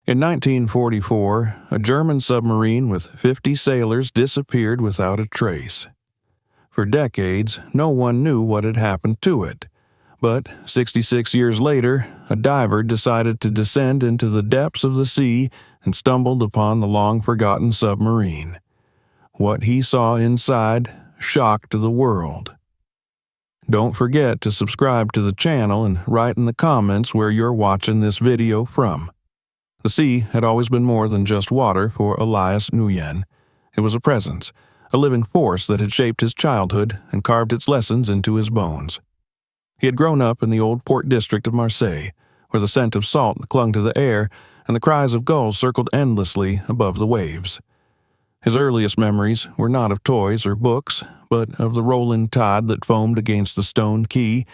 In 1944, a German submarine with 50 sailors disappeared without a trace. For decades, no one knew what had happened to it. But 66 years later, a diver decided to descend into the depths of the sea and stumbled upon the long-forgotten submarine. What he saw inside shocked the world. Don't forget to subscribe to the channel and write in the comments where you're watching this video from. The sea had always been more than just water for Elias Nguyen. It was a presence, a living force that had shaped his childhood and carved its lessons into his bones. He had grown up in the old port district of Marseille, where the scent of salt clung to the air and the cries of gulls circled endlessly above the waves. His earliest memories were not of toys or books, but of the rolling tide that foamed against the stone quay,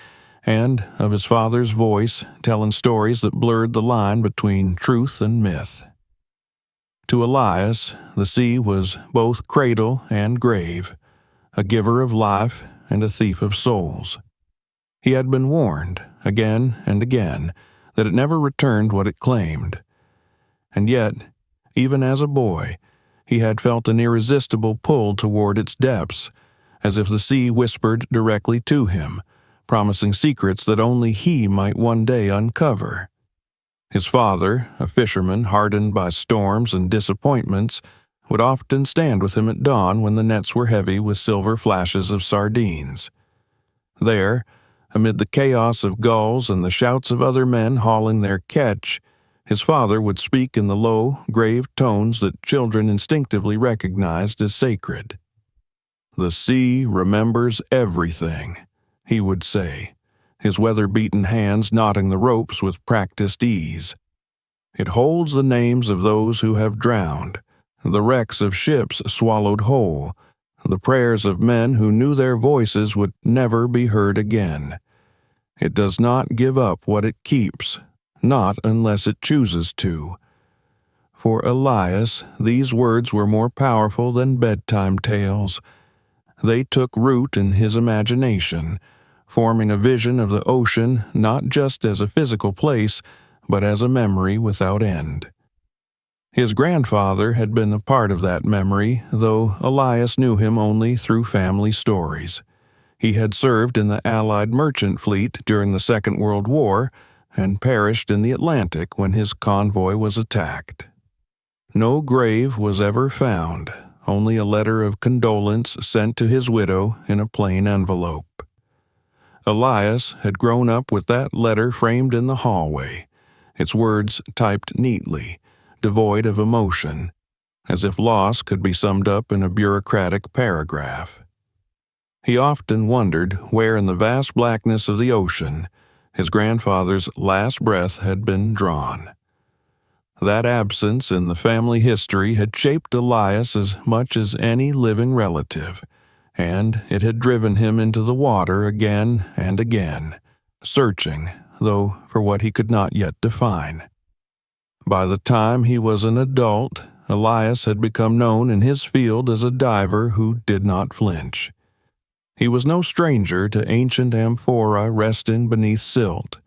and of his father's voice telling stories that blurred the line between truth and myth. To Elias, the sea was both cradle and grave, a giver of life and a thief of souls. He had been warned, again and again, that it never returned what it claimed. And yet, even as a boy, he had felt an irresistible pull toward its depths, as if the sea whispered directly to him, promising secrets that only he might one day uncover. His father, a fisherman hardened by storms and disappointments, would often stand with him at dawn when the nets were heavy with silver flashes of sardines. There, amid the chaos of gulls and the shouts of other men hauling their catch, his father would speak in the low, grave tones that children instinctively recognized as sacred. "The sea remembers everything," he would say, his weather-beaten hands knotting the ropes with practiced ease. "It holds the names of those who have drowned, the wrecks of ships swallowed whole, the prayers of men who knew their voices would never be heard again. It does not give up what it keeps, not unless it chooses to." For Elias, these words were more powerful than bedtime tales. They took root in his imagination, forming a vision of the ocean not just as a physical place, but as a memory without end. His grandfather had been a part of that memory, though Elias knew him only through family stories. He had served in the Allied merchant fleet during the Second World War and perished in the Atlantic when his convoy was attacked. No grave was ever found, only a letter of condolence sent to his widow in a plain envelope. Elias had grown up with that letter framed in the hallway, its words typed neatly, devoid of emotion, as if loss could be summed up in a bureaucratic paragraph. He often wondered where in the vast blackness of the ocean his grandfather's last breath had been drawn. That absence in the family history had shaped Elias as much as any living relative, and it had driven him into the water again and again, searching, though for what he could not yet define. By the time he was an adult, Elias had become known in his field as a diver who did not flinch. He was no stranger to ancient amphora resting beneath silt,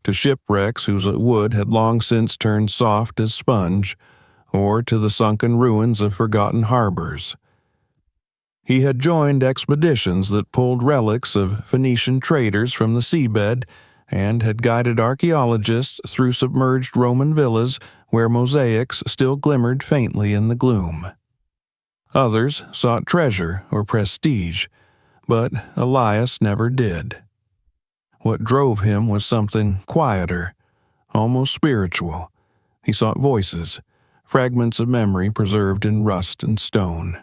to shipwrecks whose wood had long since turned soft as sponge, or to the sunken ruins of forgotten harbors. He had joined expeditions that pulled relics of Phoenician traders from the seabed and had guided archaeologists through submerged Roman villas where mosaics still glimmered faintly in the gloom. Others sought treasure or prestige, but Elias never did. What drove him was something quieter, almost spiritual. He sought voices, fragments of memory preserved in rust and stone.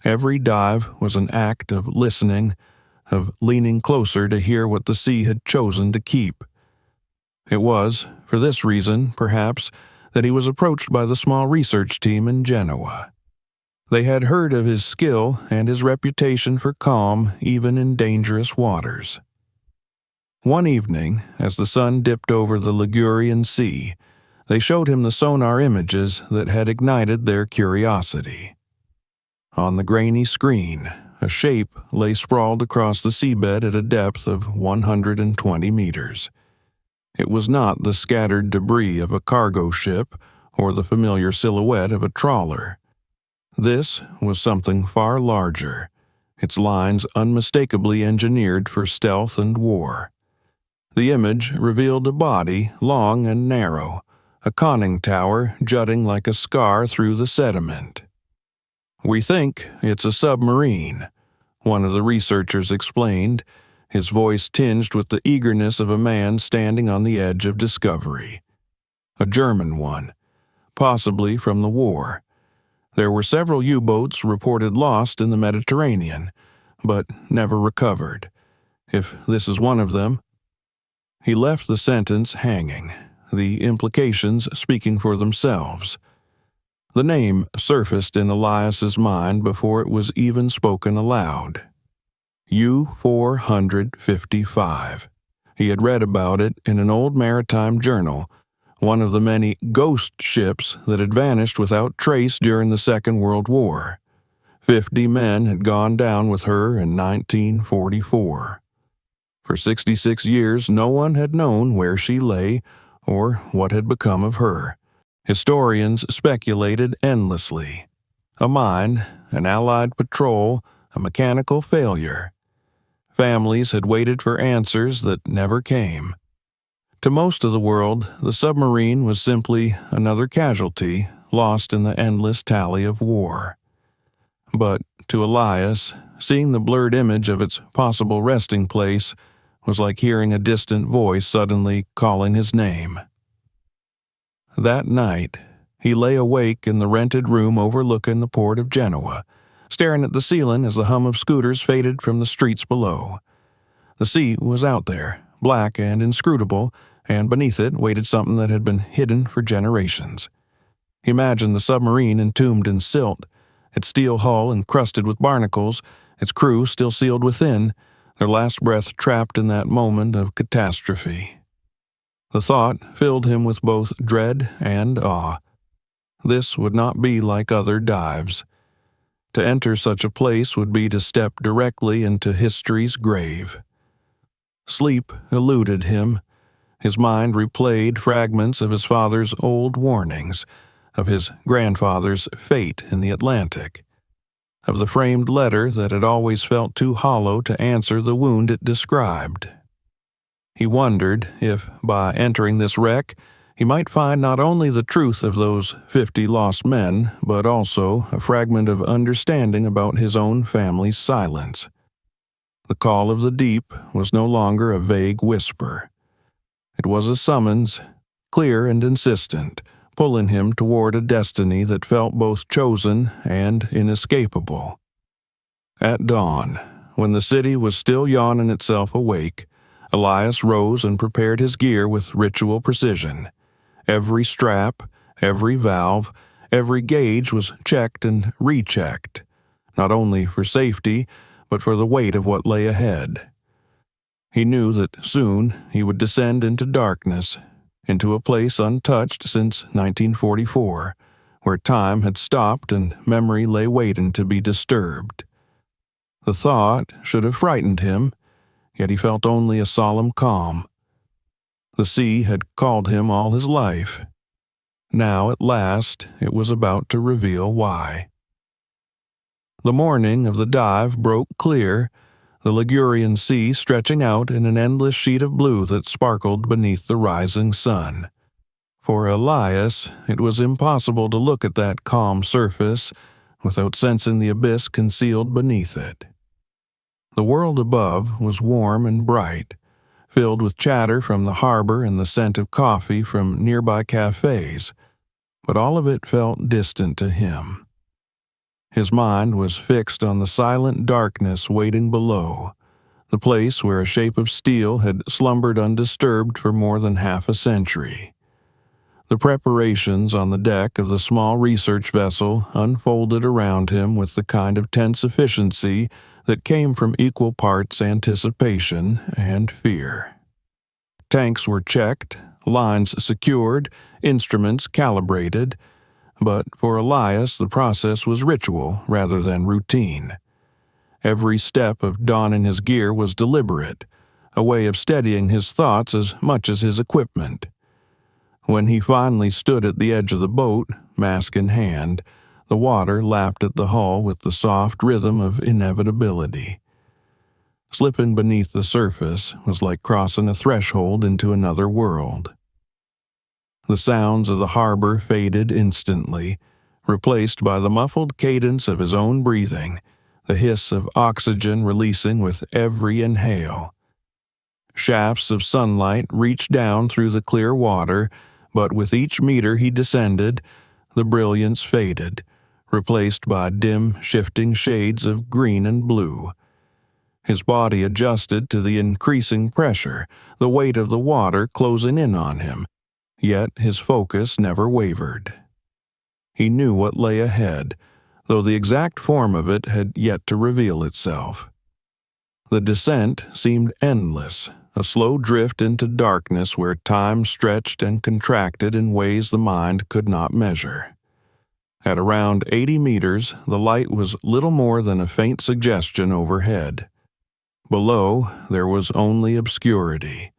Every dive was an act of listening, of leaning closer to hear what the sea had chosen to keep. It was, for this reason, perhaps, that he was approached by the small research team in Genoa. They had heard of his skill and his reputation for calm even in dangerous waters. One evening, as the sun dipped over the Ligurian Sea, they showed him the sonar images that had ignited their curiosity. On the grainy screen, a shape lay sprawled across the seabed at a depth of 120 meters. It was not the scattered debris of a cargo ship or the familiar silhouette of a trawler. This was something far larger, its lines unmistakably engineered for stealth and war. The image revealed a body long and narrow, a conning tower jutting like a scar through the sediment. "We think it's a submarine," one of the researchers explained, his voice tinged with the eagerness of a man standing on the edge of discovery. "A German one, possibly from the war. There were several U-boats reported lost in the Mediterranean, but never recovered. If this is one of them—" He left the sentence hanging, the implications speaking for themselves. The name surfaced in Elias's mind before it was even spoken aloud. U-455. He had read about it in an old maritime journal, one of the many ghost ships that had vanished without trace during the Second World War. 50 men had gone down with her in 1944. For 66 years, no one had known where she lay or what had become of her. Historians speculated endlessly. A mine, an Allied patrol, a mechanical failure. Families had waited for answers that never came. To most of the world, the submarine was simply another casualty lost in the endless tally of war. But to Elias, seeing the blurred image of its possible resting place was like hearing a distant voice suddenly calling his name. That night, he lay awake in the rented room overlooking the port of Genoa, staring at the ceiling as the hum of scooters faded from the streets below. The sea was out there, black and inscrutable, and beneath it waited something that had been hidden for generations. He imagined the submarine entombed in silt, its steel hull encrusted with barnacles, its crew still sealed within, their last breath trapped in that moment of catastrophe. The thought filled him with both dread and awe. This would not be like other dives. To enter such a place would be to step directly into history's grave. Sleep eluded him. His mind replayed fragments of his father's old warnings, of his grandfather's fate in the Atlantic, of the framed letter that had always felt too hollow to answer the wound it described. He wondered if, by entering this wreck, he might find not only the truth of those 50 lost men, but also a fragment of understanding about his own family's silence. The call of the deep was no longer a vague whisper. It was a summons, clear and insistent, pulling him toward a destiny that felt both chosen and inescapable. At dawn, when the city was still yawning itself awake, Elias rose and prepared his gear with ritual precision. Every strap, every valve, every gauge was checked and rechecked, not only for safety, but for the weight of what lay ahead. He knew that soon he would descend into darkness, into a place untouched since 1944, where time had stopped and memory lay waiting to be disturbed. The thought should have frightened him, yet he felt only a solemn calm. The sea had called him all his life. Now, at last, it was about to reveal why. The morning of the dive broke clear, the Ligurian Sea stretching out in an endless sheet of blue that sparkled beneath the rising sun. For Elias, it was impossible to look at that calm surface without sensing the abyss concealed beneath it. The world above was warm and bright, filled with chatter from the harbor and the scent of coffee from nearby cafes, but all of it felt distant to him. His mind was fixed on the silent darkness waiting below, the place where a shape of steel had slumbered undisturbed for more than half a century. The preparations on the deck of the small research vessel unfolded around him with the kind of tense efficiency that came from equal parts anticipation and fear. Tanks were checked, lines secured, instruments calibrated, but for Elias the process was ritual rather than routine. Every step of donning his gear was deliberate, a way of steadying his thoughts as much as his equipment. When he finally stood at the edge of the boat, mask in hand, the water lapped at the hull with the soft rhythm of inevitability. Slipping beneath the surface was like crossing a threshold into another world. The sounds of the harbor faded instantly, replaced by the muffled cadence of his own breathing, the hiss of oxygen releasing with every inhale. Shafts of sunlight reached down through the clear water, but with each meter he descended, the brilliance faded, replaced by dim, shifting shades of green and blue. His body adjusted to the increasing pressure, the weight of the water closing in on him, yet his focus never wavered. He knew what lay ahead, though the exact form of it had yet to reveal itself. The descent seemed endless, a slow drift into darkness where time stretched and contracted in ways the mind could not measure. At around 80 meters, the light was little more than a faint suggestion overhead. Below, there was only obscurity.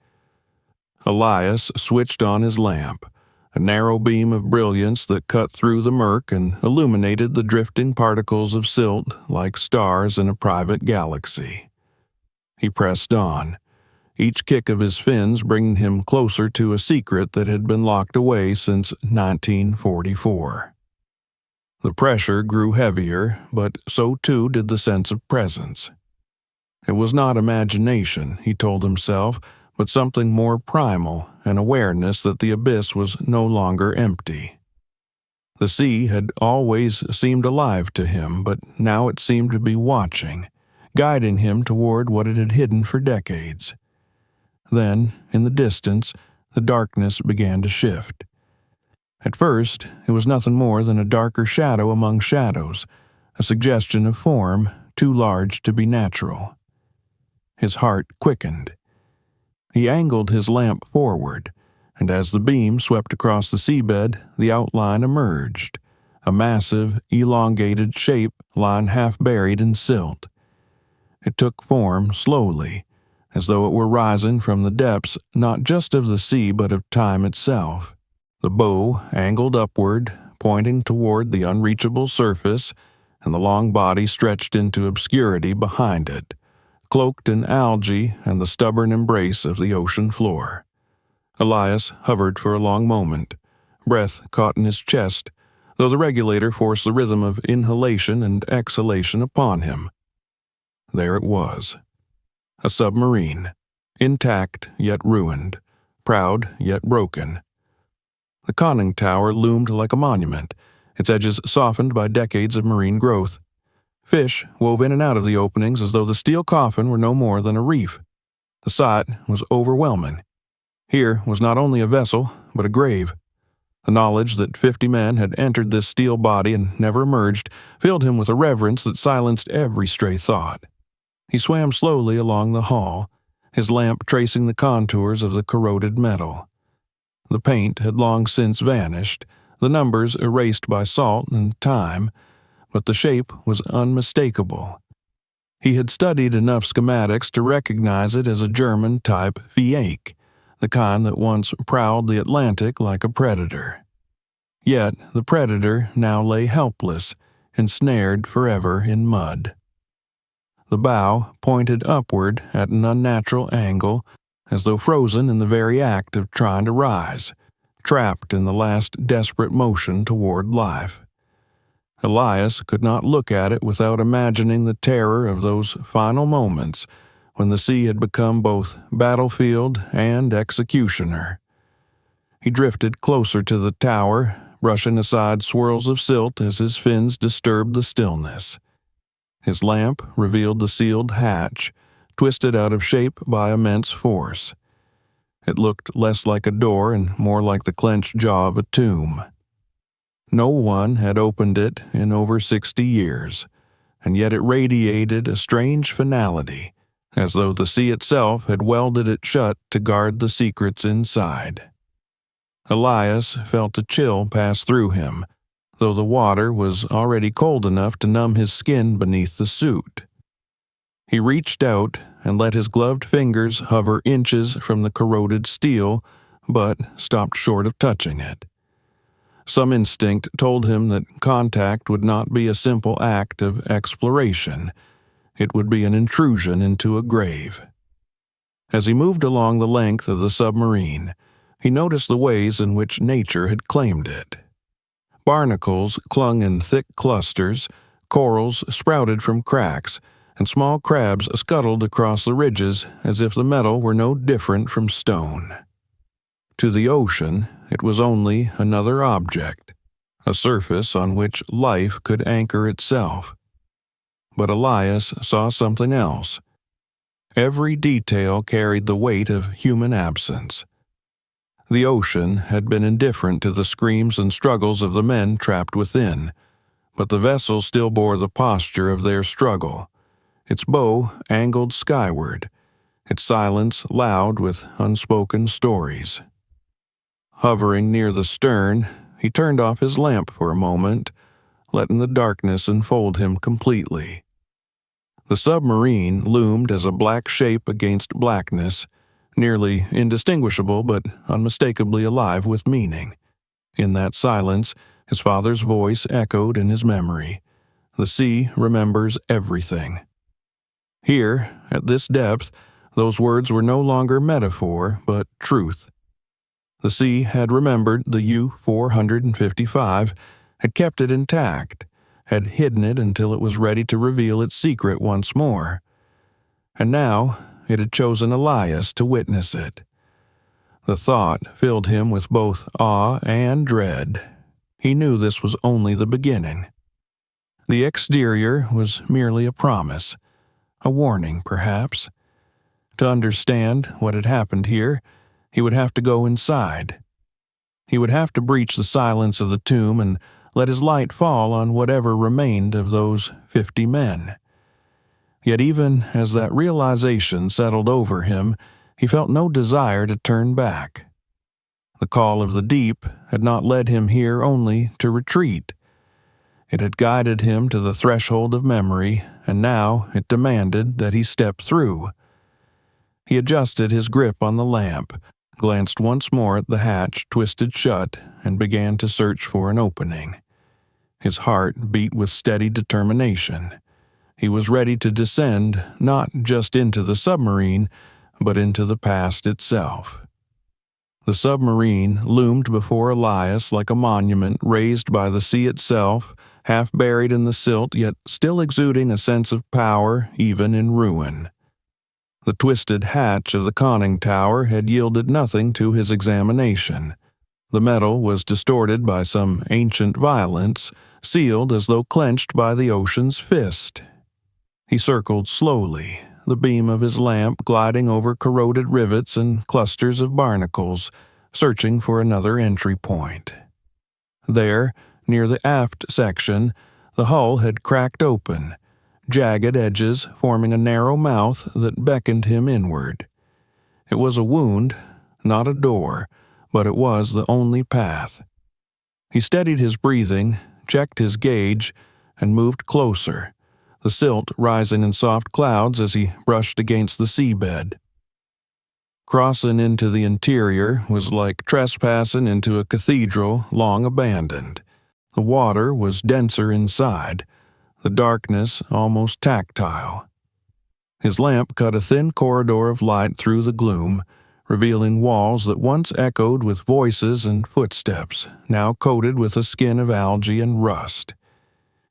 Elias switched on his lamp, a narrow beam of brilliance that cut through the murk and illuminated the drifting particles of silt like stars in a private galaxy. He pressed on, each kick of his fins bringing him closer to a secret that had been locked away since 1944. The pressure grew heavier, but so too did the sense of presence. It was not imagination, he told himself, but something more primal, an awareness that the abyss was no longer empty. The sea had always seemed alive to him, but now it seemed to be watching, guiding him toward what it had hidden for decades. Then, in the distance, the darkness began to shift. At first, it was nothing more than a darker shadow among shadows, a suggestion of form too large to be natural. His heart quickened. He angled his lamp forward, and as the beam swept across the seabed, the outline emerged, a massive, elongated shape lying half buried in silt. It took form slowly, as though it were rising from the depths not just of the sea but of time itself. The bow angled upward, pointing toward the unreachable surface, and the long body stretched into obscurity behind it, cloaked in algae and the stubborn embrace of the ocean floor. Elias hovered for a long moment, breath caught in his chest, though the regulator forced the rhythm of inhalation and exhalation upon him. There it was. A submarine, intact yet ruined, proud yet broken. The conning tower loomed like a monument, its edges softened by decades of marine growth. Fish wove in and out of the openings as though the steel coffin were no more than a reef. The sight was overwhelming. Here was not only a vessel, but a grave. The knowledge that 50 men had entered this steel body and never emerged filled him with a reverence that silenced every stray thought. He swam slowly along the hull, his lamp tracing the contours of the corroded metal. The paint had long since vanished, the numbers erased by salt and time, but the shape was unmistakable. He had studied enough schematics to recognize it as a German type Vieck, the kind that once prowled the Atlantic like a predator. Yet the predator now lay helpless, ensnared forever in mud. The bow pointed upward at an unnatural angle, as though frozen in the very act of trying to rise, trapped in the last desperate motion toward life. Elias could not look at it without imagining the terror of those final moments when the sea had become both battlefield and executioner. He drifted closer to the tower, brushing aside swirls of silt as his fins disturbed the stillness. His lamp revealed the sealed hatch, twisted out of shape by immense force. It looked less like a door and more like the clenched jaw of a tomb. No one had opened it in over 60 years, and yet it radiated a strange finality, as though the sea itself had welded it shut to guard the secrets inside. Elias felt a chill pass through him, though the water was already cold enough to numb his skin beneath the suit. He reached out and let his gloved fingers hover inches from the corroded steel but stopped short of touching it. Some instinct told him that contact would not be a simple act of exploration. It would be an intrusion into a grave. As he moved along the length of the submarine, he noticed the ways in which nature had claimed it. Barnacles clung in thick clusters, corals sprouted from cracks, and small crabs scuttled across the ridges as if the metal were no different from stone. To the ocean, it was only another object, a surface on which life could anchor itself. But Elias saw something else. Every detail carried the weight of human absence. The ocean had been indifferent to the screams and struggles of the men trapped within, but the vessel still bore the posture of their struggle, its bow angled skyward, its silence loud with unspoken stories. Hovering near the stern, he turned off his lamp for a moment, letting the darkness enfold him completely. The submarine loomed as a black shape against blackness, nearly indistinguishable but unmistakably alive with meaning. In that silence, his father's voice echoed in his memory. The sea remembers everything. Here, at this depth, those words were no longer metaphor but truth. The sea had remembered the U-455, had kept it intact, had hidden it until it was ready to reveal its secret once more. And now it had chosen Elias to witness it. The thought filled him with both awe and dread. He knew this was only the beginning. The exterior was merely a promise, a warning, perhaps. To understand what had happened here, he would have to go inside. He would have to breach the silence of the tomb and let his light fall on whatever remained of those 50 men. Yet even as that realization settled over him, he felt no desire to turn back. The call of the deep had not led him here only to retreat. It had guided him to the threshold of memory, and now it demanded that he step through. He adjusted his grip on the lamp, glanced once more at the hatch twisted shut, and began to search for an opening. His heart beat with steady determination. He was ready to descend not just into the submarine, but into the past itself. The submarine loomed before Elias like a monument raised by the sea itself, half buried in the silt, yet still exuding a sense of power even in ruin. The twisted hatch of the conning tower had yielded nothing to his examination. The metal was distorted by some ancient violence, sealed as though clenched by the ocean's fist. He circled slowly, the beam of his lamp gliding over corroded rivets and clusters of barnacles, searching for another entry point. There, near the aft section, the hull had cracked open, jagged edges forming a narrow mouth that beckoned him inward. It was a wound, not a door, but it was the only path. He steadied his breathing, checked his gauge, and moved closer, the silt rising in soft clouds as he brushed against the seabed. Crossing into the interior was like trespassing into a cathedral long abandoned. The water was denser inside, the darkness almost tactile. His lamp cut a thin corridor of light through the gloom, revealing walls that once echoed with voices and footsteps, now coated with a skin of algae and rust.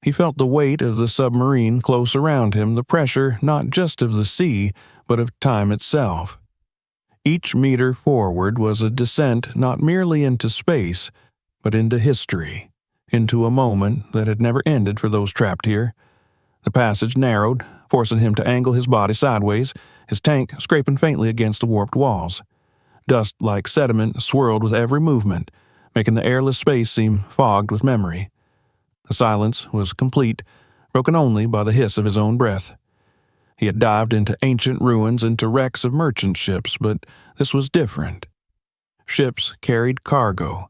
He felt the weight of the submarine close around him, the pressure not just of the sea, but of time itself. Each meter forward was a descent not merely into space, but into history, into a moment that had never ended for those trapped here. The passage narrowed, forcing him to angle his body sideways, his tank scraping faintly against the warped walls. Dust like sediment swirled with every movement, making the airless space seem fogged with memory. The silence was complete, broken only by the hiss of his own breath. He had dived into ancient ruins, into wrecks of merchant ships, but this was different. Ships carried cargo.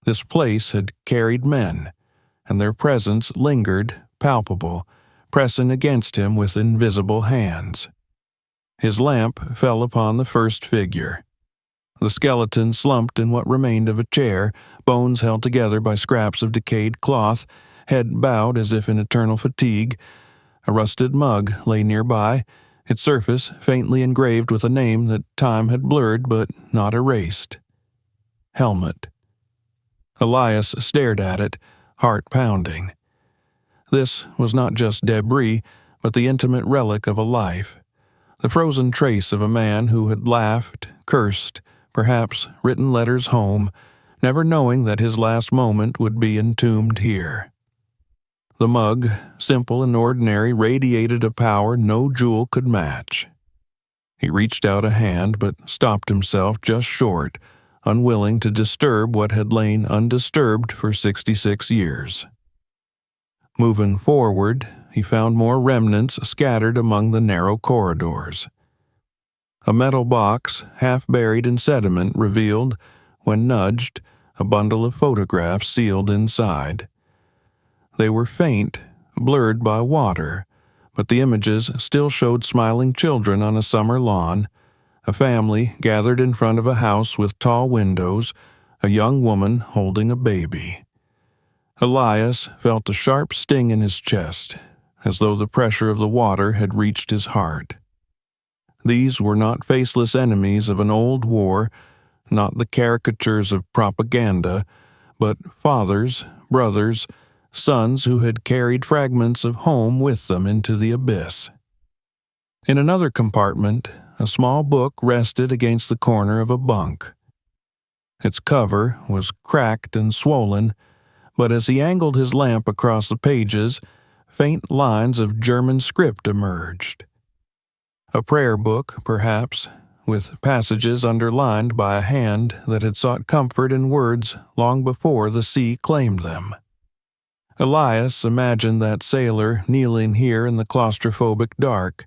This place had carried men, and their presence lingered, palpable, pressing against him with invisible hands. His lamp fell upon the first figure. The skeleton slumped in what remained of a chair, bones held together by scraps of decayed cloth, head bowed as if in eternal fatigue. A rusted mug lay nearby, its surface faintly engraved with a name that time had blurred but not erased. Helmet. Elias stared at it, heart pounding. This was not just debris, but the intimate relic of a life, the frozen trace of a man who had laughed, cursed, perhaps written letters home, never knowing that his last moment would be entombed here. The mug, simple and ordinary, radiated a power no jewel could match. He reached out a hand but stopped himself just short, unwilling to disturb what had lain undisturbed for 66 years. Moving forward, he found more remnants scattered among the narrow corridors. A metal box, half buried in sediment, revealed, when nudged, a bundle of photographs sealed inside. They were faint, blurred by water, but the images still showed smiling children on a summer lawn, a family gathered in front of a house with tall windows, a young woman holding a baby. Elias felt a sharp sting in his chest, as though the pressure of the water had reached his heart. These were not faceless enemies of an old war, not the caricatures of propaganda, but fathers, brothers, sons who had carried fragments of home with them into the abyss. In another compartment, a small book rested against the corner of a bunk. Its cover was cracked and swollen, but as he angled his lamp across the pages, faint lines of German script emerged. A prayer book, perhaps, with passages underlined by a hand that had sought comfort in words long before the sea claimed them. Elias imagined that sailor kneeling here in the claustrophobic dark,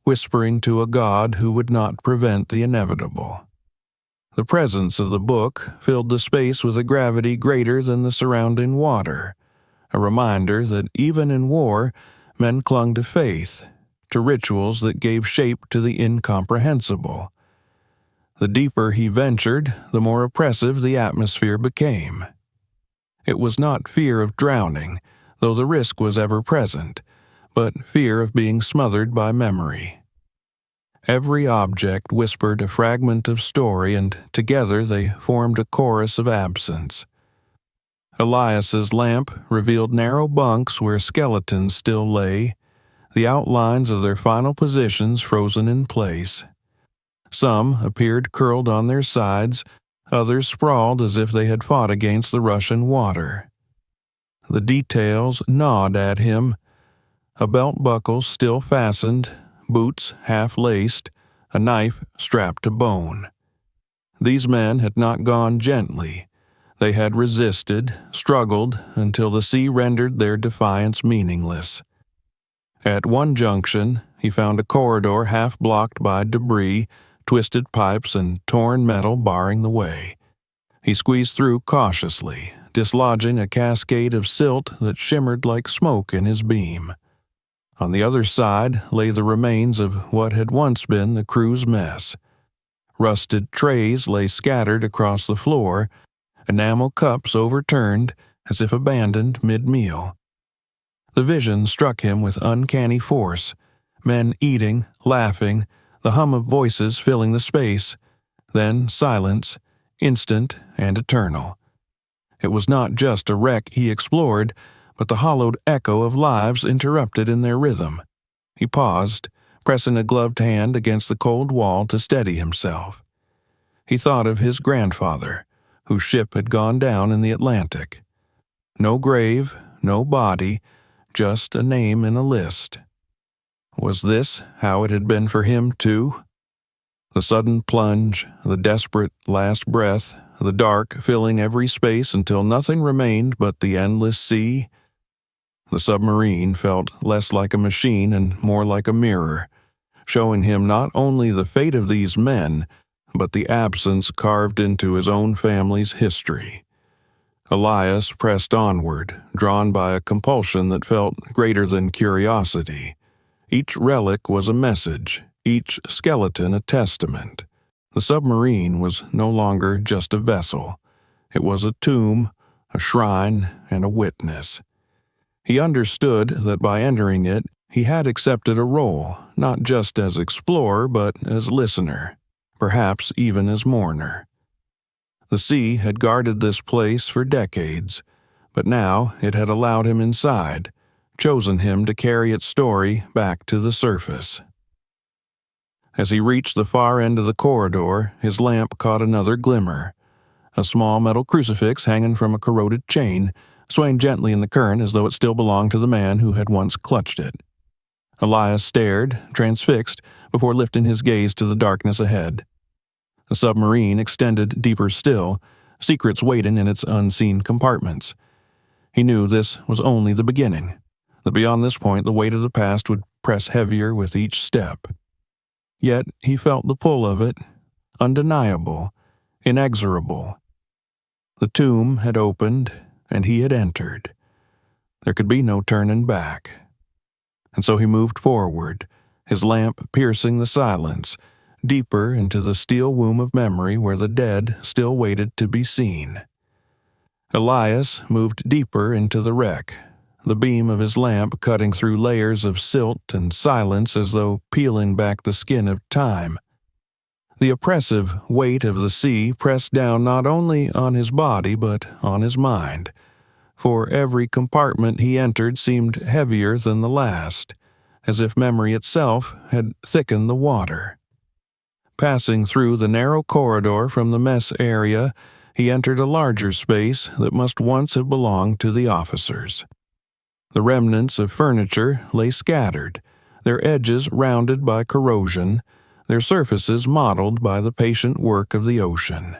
whispering to a God who would not prevent the inevitable. The presence of the book filled the space with a gravity greater than the surrounding water, a reminder that even in war, men clung to faith, to rituals that gave shape to the incomprehensible. The deeper he ventured, the more oppressive the atmosphere became. It was not fear of drowning, though the risk was ever present, but fear of being smothered by memory. Every object whispered a fragment of story, and together they formed a chorus of absence. Elias's lamp revealed narrow bunks where skeletons still lay, the outlines of their final positions frozen in place. Some appeared curled on their sides, others sprawled as if they had fought against the rushing water. The details gnawed at him. A belt buckle still fastened, boots half laced, a knife strapped to bone. These men had not gone gently. They had resisted, struggled, until the sea rendered their defiance meaningless. At one junction, he found a corridor half blocked by debris, twisted pipes, and torn metal barring the way. He squeezed through cautiously, dislodging a cascade of silt that shimmered like smoke in his beam. On the other side lay the remains of what had once been the crew's mess. Rusted trays lay scattered across the floor, enamel cups overturned as if abandoned mid-meal. The vision struck him with uncanny force, men eating, laughing, the hum of voices filling the space, then silence, instant and eternal. It was not just a wreck he explored, but the hollowed echo of lives interrupted in their rhythm. He paused, pressing a gloved hand against the cold wall to steady himself. He thought of his grandfather, whose ship had gone down in the Atlantic. No grave, no body, just a name in a list. Was this how it had been for him, too? The sudden plunge, the desperate last breath, the dark filling every space until nothing remained but the endless sea. The submarine felt less like a machine and more like a mirror, showing him not only the fate of these men, but the absence carved into his own family's history. Elias pressed onward, drawn by a compulsion that felt greater than curiosity. Each relic was a message, each skeleton a testament. The submarine was no longer just a vessel. It was a tomb, a shrine, and a witness. He understood that by entering it, he had accepted a role, not just as explorer but as listener, perhaps even as mourner. The sea had guarded this place for decades, but now it had allowed him inside, chosen him to carry its story back to the surface. As he reached the far end of the corridor, his lamp caught another glimmer. A small metal crucifix hanging from a corroded chain, swaying gently in the current as though it still belonged to the man who had once clutched it. Elias stared, transfixed, before lifting his gaze to the darkness ahead. The submarine extended deeper still, secrets waiting in its unseen compartments. He knew this was only the beginning, that beyond this point the weight of the past would press heavier with each step. Yet he felt the pull of it, undeniable, inexorable. The tomb had opened, and he had entered. There could be no turning back. And so he moved forward, his lamp piercing the silence, deeper into the steel womb of memory where the dead still waited to be seen. Elias moved deeper into the wreck, the beam of his lamp cutting through layers of silt and silence as though peeling back the skin of time. The oppressive weight of the sea pressed down not only on his body but on his mind, for every compartment he entered seemed heavier than the last, as if memory itself had thickened the water. Passing through the narrow corridor from the mess area, he entered a larger space that must once have belonged to the officers. The remnants of furniture lay scattered, their edges rounded by corrosion, their surfaces mottled by the patient work of the ocean.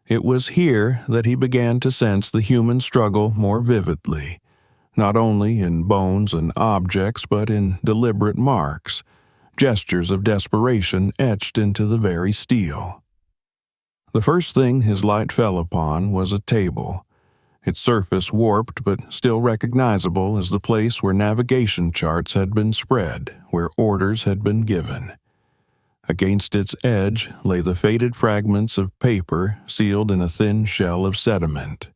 It was here that he began to sense the human struggle more vividly, not only in bones and objects but in deliberate marks, gestures of desperation etched into the very steel. The first thing his light fell upon was a table, its surface warped but still recognizable as the place where navigation charts had been spread, where orders had been given. Against its edge lay the faded fragments of paper sealed in a thin shell of sediment.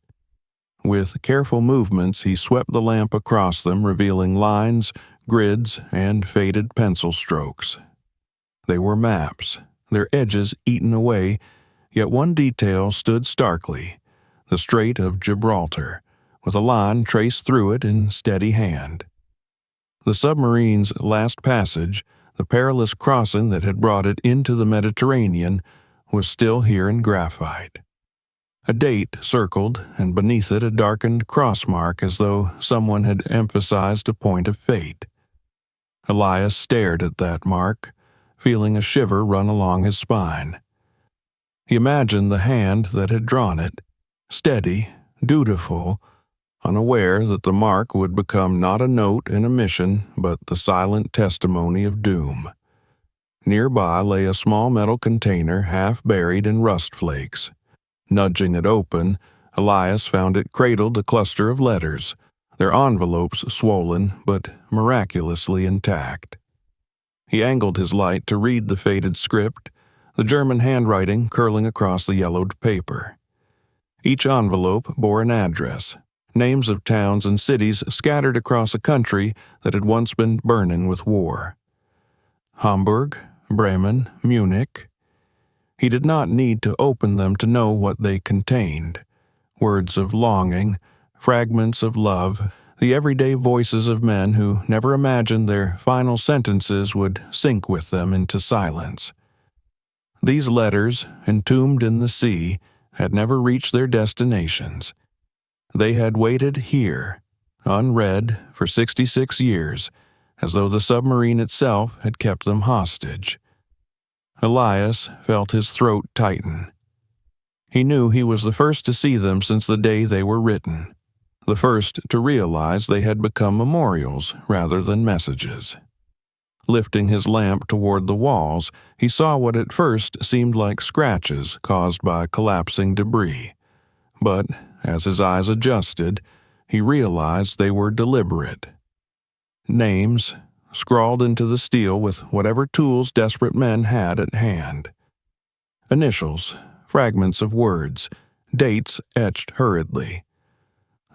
With careful movements, he swept the lamp across them, revealing lines, grids, and faded pencil strokes. They were maps, their edges eaten away, yet one detail stood starkly: the Strait of Gibraltar, with a line traced through it in steady hand. The submarine's last passage, the perilous crossing that had brought it into the Mediterranean, was still here in graphite. A date circled, and beneath it a darkened crossmark as though someone had emphasized a point of fate. Elias stared at that mark, feeling a shiver run along his spine. He imagined the hand that had drawn it, steady, dutiful, unaware that the mark would become not a note in a mission but the silent testimony of doom. Nearby lay a small metal container half buried in rust flakes. Nudging it open, Elias found it cradled a cluster of letters, their envelopes swollen but miraculously intact. He angled his light to read the faded script, the German handwriting curling across the yellowed paper. Each envelope bore an address, names of towns and cities scattered across a country that had once been burning with war. Hamburg, Bremen, Munich. He did not need to open them to know what they contained. Words of longing, fragments of love, the everyday voices of men who never imagined their final sentences would sink with them into silence. These letters, entombed in the sea, had never reached their destinations. They had waited here, unread, for 66 years, as though the submarine itself had kept them hostage. Elias felt his throat tighten. He knew he was the first to see them since the day they were written, the first to realize they had become memorials rather than messages. Lifting his lamp toward the walls, he saw what at first seemed like scratches caused by collapsing debris. But, as his eyes adjusted, he realized they were deliberate. Names, scrawled into the steel with whatever tools desperate men had at hand. Initials, fragments of words, dates etched hurriedly.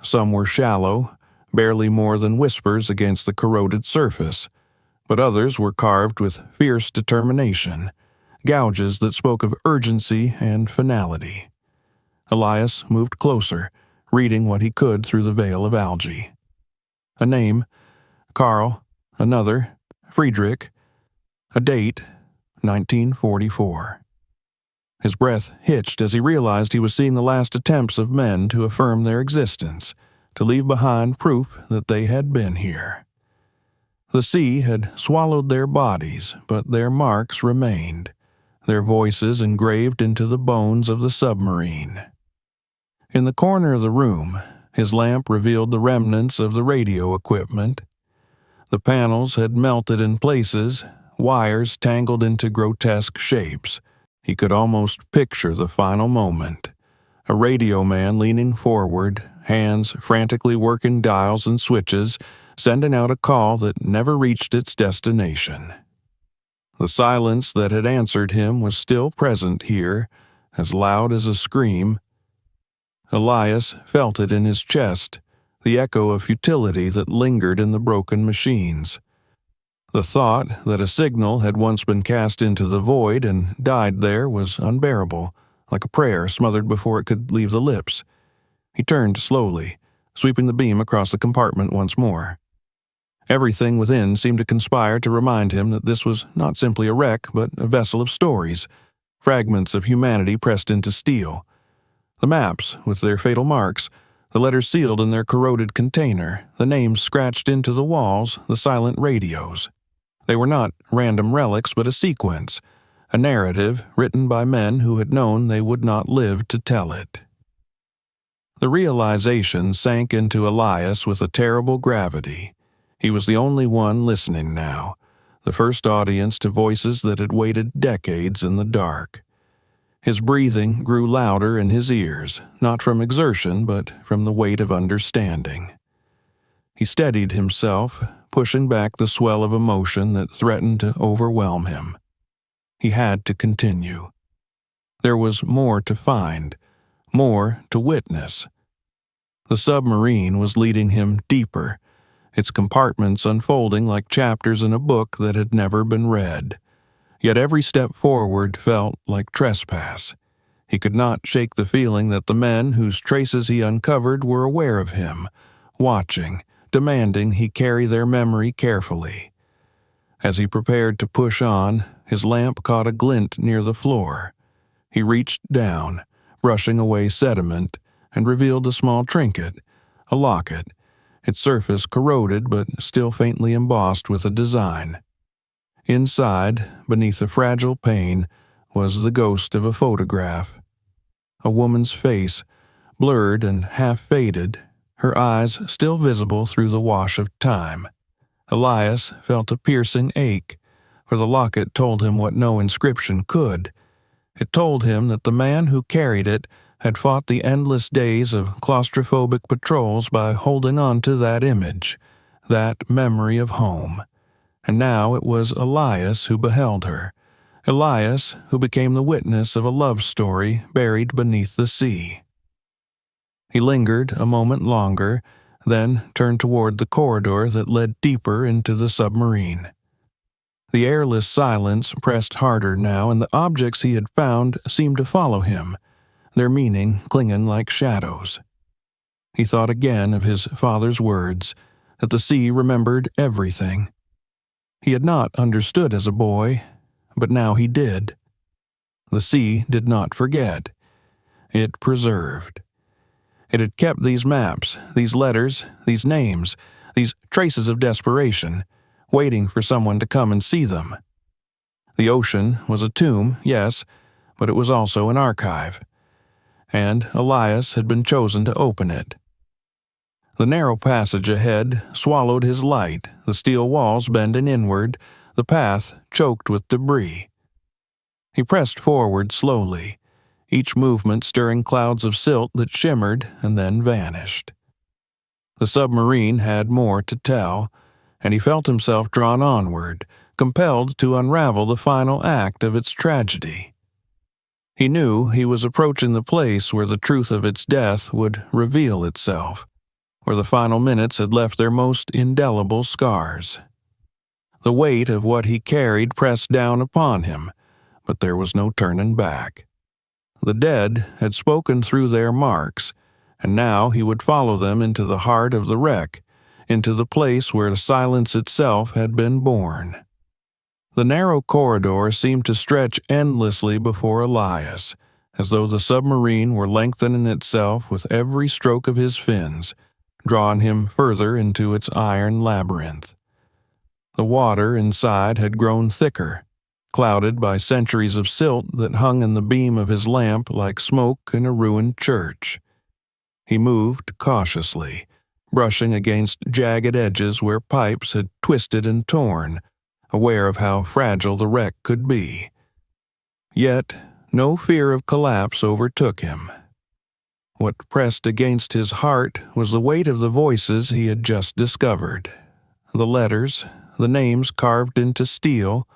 Some were shallow, barely more than whispers against the corroded surface, but others were carved with fierce determination, gouges that spoke of urgency and finality. Elias moved closer, reading what he could through the veil of algae. A name, Carl; another, Friedrich; a date, 1944. His breath hitched as he realized he was seeing the last attempts of men to affirm their existence, to leave behind proof that they had been here. The sea had swallowed their bodies, but their marks remained, their voices engraved into the bones of the submarine. In the corner of the room, his lamp revealed the remnants of the radio equipment. The panels had melted in places, wires tangled into grotesque shapes. He could almost picture the final moment. A radio man leaning forward, hands frantically working dials and switches, sending out a call that never reached its destination. The silence that had answered him was still present here, as loud as a scream. Elias felt it in his chest, the echo of futility that lingered in the broken machines. The thought that a signal had once been cast into the void and died there was unbearable, like a prayer smothered before it could leave the lips. He turned slowly, sweeping the beam across the compartment once more. Everything within seemed to conspire to remind him that this was not simply a wreck, but a vessel of stories, fragments of humanity pressed into steel. The maps, with their fatal marks, the letters sealed in their corroded container, the names scratched into the walls, the silent radios. They were not random relics, but a sequence, a narrative written by men who had known they would not live to tell it. The realization sank into Elias with a terrible gravity. He was the only one listening now, the first audience to voices that had waited decades in the dark. His breathing grew louder in his ears, not from exertion, but from the weight of understanding. He steadied himself, pushing back the swell of emotion that threatened to overwhelm him. He had to continue. There was more to find, more to witness. The submarine was leading him deeper, its compartments unfolding like chapters in a book that had never been read. Yet every step forward felt like trespass. He could not shake the feeling that the men whose traces he uncovered were aware of him, watching, demanding he carry their memory carefully. As he prepared to push on, his lamp caught a glint near the floor. He reached down, brushing away sediment, and revealed a small trinket, a locket, its surface corroded but still faintly embossed with a design. Inside, beneath a fragile pane, was the ghost of a photograph. A woman's face, blurred and half-faded, her eyes still visible through the wash of time. Elias felt a piercing ache, for the locket told him what no inscription could. It told him that the man who carried it had fought the endless days of claustrophobic patrols by holding on to that image, that memory of home. And now it was Elias who beheld her, Elias who became the witness of a love story buried beneath the sea. He lingered a moment longer, then turned toward the corridor that led deeper into the submarine. The airless silence pressed harder now, and the objects he had found seemed to follow him, their meaning clinging like shadows. He thought again of his father's words, that the sea remembered everything. He had not understood as a boy, but now he did. The sea did not forget. It preserved. It had kept these maps, these letters, these names, these traces of desperation, waiting for someone to come and see them. The ocean was a tomb, yes, but it was also an archive. And Elias had been chosen to open it. The narrow passage ahead swallowed his light, the steel walls bending inward, the path choked with debris. He pressed forward slowly, each movement stirring clouds of silt that shimmered and then vanished. The submarine had more to tell, and he felt himself drawn onward, compelled to unravel the final act of its tragedy. He knew he was approaching the place where the truth of its death would reveal itself, where the final minutes had left their most indelible scars. The weight of what he carried pressed down upon him, but there was no turning back. The dead had spoken through their marks, and now he would follow them into the heart of the wreck, into the place where silence itself had been born. The narrow corridor seemed to stretch endlessly before Elias, as though the submarine were lengthening itself with every stroke of his fins, drawing him further into its iron labyrinth. The water inside had grown thicker, clouded by centuries of silt that hung in the beam of his lamp like smoke in a ruined church. He moved cautiously, brushing against jagged edges where pipes had twisted and torn, aware of how fragile the wreck could be. Yet no fear of collapse overtook him. What pressed against his heart was the weight of the voices he had just discovered. The letters, the names carved into steel,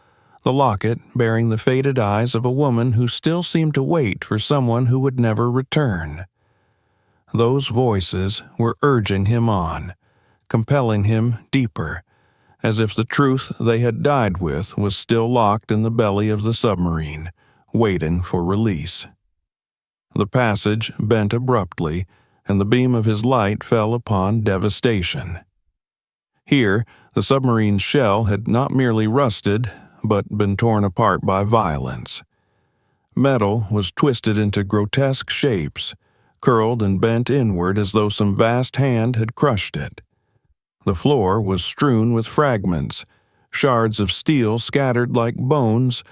the locket bearing the faded eyes of a woman who still seemed to wait for someone who would never return. Those voices were urging him on, compelling him deeper, as if the truth they had died with was still locked in the belly of the submarine, waiting for release. The passage bent abruptly, and the beam of his light fell upon devastation. Here, the submarine's shell had not merely rusted, but been torn apart by violence. Metal was twisted into grotesque shapes, curled and bent inward as though some vast hand had crushed it. The floor was strewn with fragments, shards of steel scattered like bones,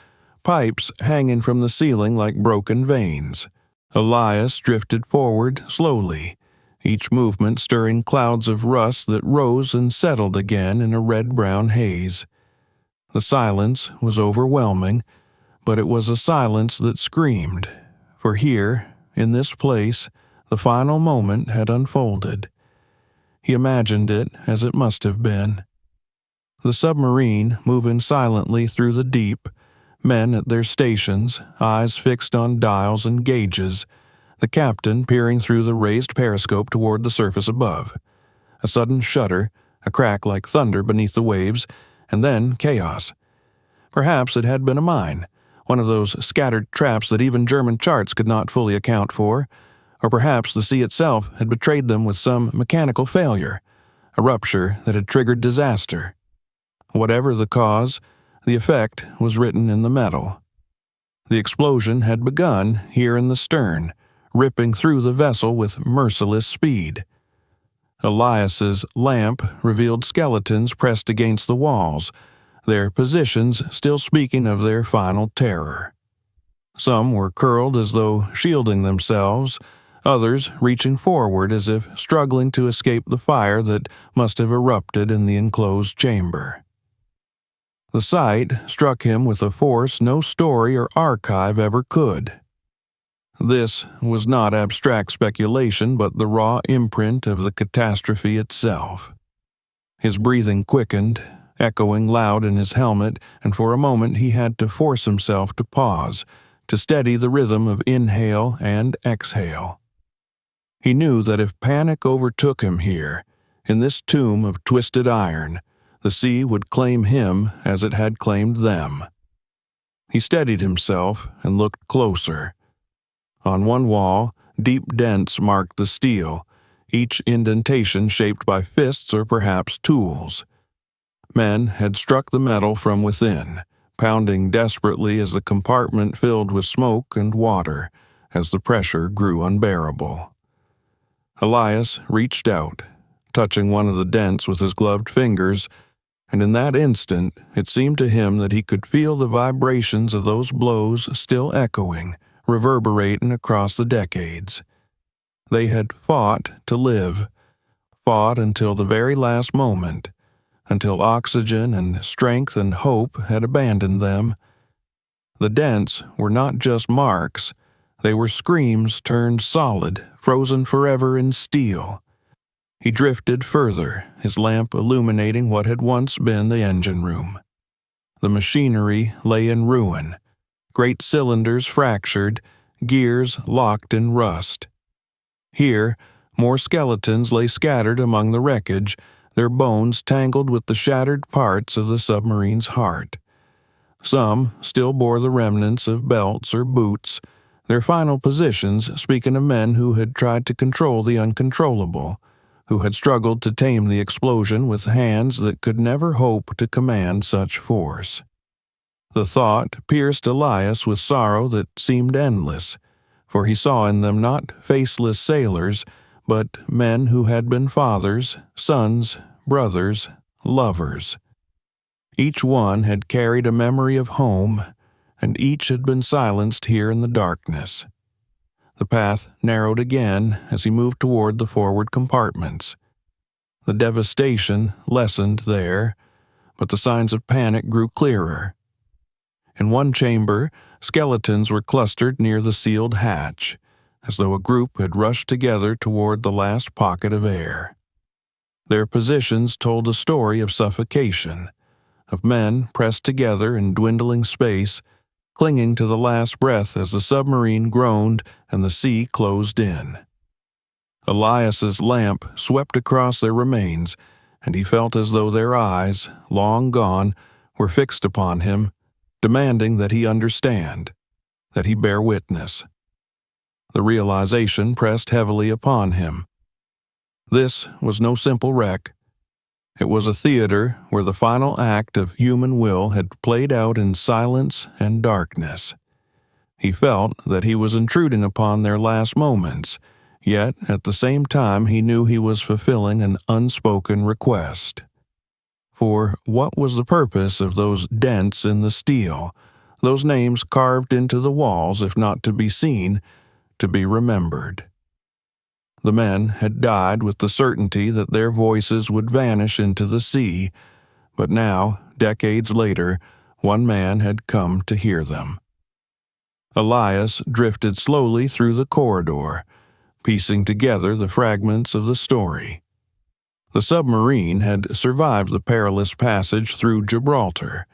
pipes hanging from the ceiling like broken veins. Elias drifted forward slowly, each movement stirring clouds of rust that rose and settled again in a red-brown haze. The silence was overwhelming, but it was a silence that screamed, for here, in this place, the final moment had unfolded. He imagined it as it must have been. The submarine moving silently through the deep, men at their stations, eyes fixed on dials and gauges, the captain peering through the raised periscope toward the surface above. A sudden shudder, a crack like thunder beneath the waves, and then chaos. Perhaps it had been a mine, one of those scattered traps that even German charts could not fully account for, or perhaps the sea itself had betrayed them with some mechanical failure, a rupture that had triggered disaster. Whatever the cause, the effect was written in the metal. The explosion had begun here in the stern, ripping through the vessel with merciless speed. Elias's lamp revealed skeletons pressed against the walls, their positions still speaking of their final terror. Some were curled as though shielding themselves, others reaching forward as if struggling to escape the fire that must have erupted in the enclosed chamber. The sight struck him with a force no story or archive ever could. This was not abstract speculation, but the raw imprint of the catastrophe itself. His breathing quickened, echoing loud in his helmet, and for a moment he had to force himself to pause, to steady the rhythm of inhale and exhale. He knew that if panic overtook him here, in this tomb of twisted iron, the sea would claim him as it had claimed them. He steadied himself and looked closer. On one wall, deep dents marked the steel, each indentation shaped by fists or perhaps tools. Men had struck the metal from within, pounding desperately as the compartment filled with smoke and water, as the pressure grew unbearable. Elias reached out, touching one of the dents with his gloved fingers, and in that instant it seemed to him that he could feel the vibrations of those blows still echoing, reverberating across the decades. They had fought to live, fought until the very last moment, until oxygen and strength and hope had abandoned them. The dents were not just marks, they were screams turned solid, frozen forever in steel. He drifted further, his lamp illuminating what had once been the engine room. The machinery lay in ruin, great cylinders fractured, gears locked in rust. Here, more skeletons lay scattered among the wreckage, their bones tangled with the shattered parts of the submarine's heart. Some still bore the remnants of belts or boots, their final positions speaking of men who had tried to control the uncontrollable, who had struggled to tame the explosion with hands that could never hope to command such force. The thought pierced Elias with sorrow that seemed endless, for he saw in them not faceless sailors, but men who had been fathers, sons, brothers, lovers. Each one had carried a memory of home, and each had been silenced here in the darkness. The path narrowed again as he moved toward the forward compartments. The devastation lessened there, but the signs of panic grew clearer. In one chamber, skeletons were clustered near the sealed hatch, as though a group had rushed together toward the last pocket of air. Their positions told a story of suffocation, of men pressed together in dwindling space, clinging to the last breath as the submarine groaned and the sea closed in. Elias's lamp swept across their remains, and he felt as though their eyes, long gone, were fixed upon him, demanding that he understand, that he bear witness. The realization pressed heavily upon him. This was no simple wreck. It was a theater where the final act of human will had played out in silence and darkness. He felt that he was intruding upon their last moments, yet at the same time he knew he was fulfilling an unspoken request. For what was the purpose of those dents in the steel, those names carved into the walls if not to be seen, to be remembered? The men had died with the certainty that their voices would vanish into the sea, but now, decades later, one man had come to hear them. Elias drifted slowly through the corridor, piecing together the fragments of the story. The submarine had survived the perilous passage through Gibraltar,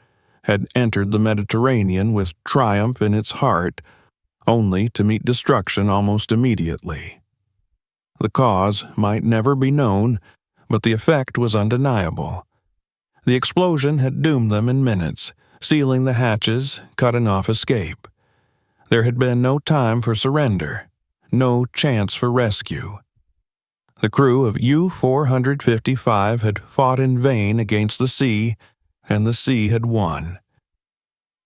had entered the Mediterranean with triumph in its heart, only to meet destruction almost immediately. The cause might never be known, but the effect was undeniable. The explosion had doomed them in minutes, sealing the hatches, cutting off escape. There had been no time for surrender, no chance for rescue. The crew of U-455 had fought in vain against the sea, and the sea had won.